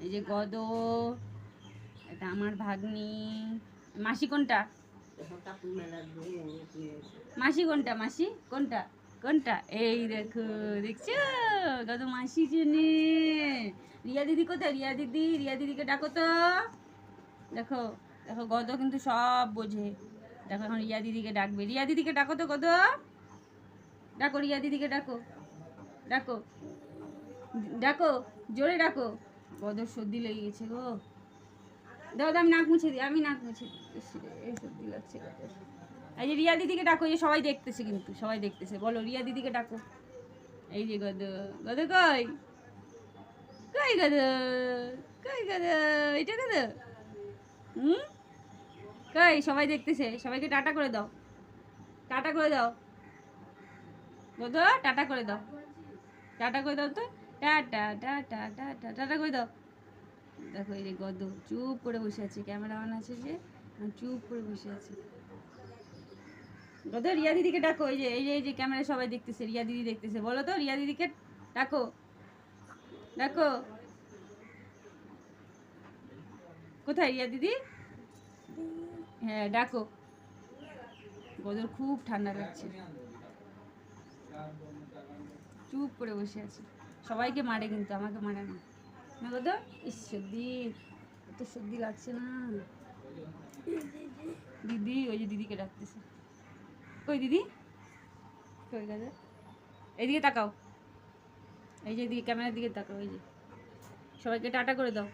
এই যে গদ, এটা আমার ভাগ্নি। মাসি কোনটা? মাসি কোনটা? মাসি কোনটা? কোনটা? এই দেখো, দেখছো গদ মাসি জেনে। রিয়া দিদি কোথায়? রিয়া দিদি, রিয়া দিদিকে ডাকো তো। দেখো দেখো, গদ কিন্তু সব বোঝে। দেখো এখন রিয়া দিদিকে ডাকবে। রিয়া দিদিকে ডাকো তো গদ, ডাকো রিয়া দিদিকে, ডাকো ডাকো ডাকো, জোরে ডাকো। গদর সর্দি লেগে গেছে গো। দাও দাও, আমি নাক মুছে দিই, আমি নাক মুছে দিই। এই সর্দি লাগছে গদর। এই যে রিয়া দিদিকে ডাকো, এই যে সবাই দেখতেছে, কিন্তু সবাই দেখতেছে। বলো রিয়া দিদিকে ডাকো। এই যে গদ, গদ কই, কই গদ, কই গদ, এটা গদ। হুম, কই? সবাই দেখতেছে, সবাইকে টাটা করে দাও, টাটা করে দাও গদ, টাটা করে দাও, টাটা করে দাও তো, টাটা টাটা টাটা টাটা করে দাও। দেখো এই যে গদ চুপ করে বসে আছে, ক্যামেরাম্যান আছে যে চুপ করে বসে আছে। গদ রিয়া দিদিকে ডাকো। এই যে এই যে এই যে ক্যামেরায় সবাই দেখতেছে, রিয়া দিদি দেখতেছে। বলো তো রিয়া দিদিকে ডাকো, ডাকো। কোথায় রিয়া দিদি? হ্যাঁ ডাকো। গদর খুব ঠান্ডা লাগছে, চুপ করে বসে আছে। সবাইকে মারে কিন্তু আমাকে মারে না। না গদ, ইস সর্দি, এত সর্দি লাগছে না। দিদি, ওই যে দিদিকে ডাকতেছে। কই দিদি, কই গদ? এইদিকে তাকাও, এই যে দিকে ক্যামেরার দিকে তাকাও। এই যে সবাইকে টাটা করে দাও।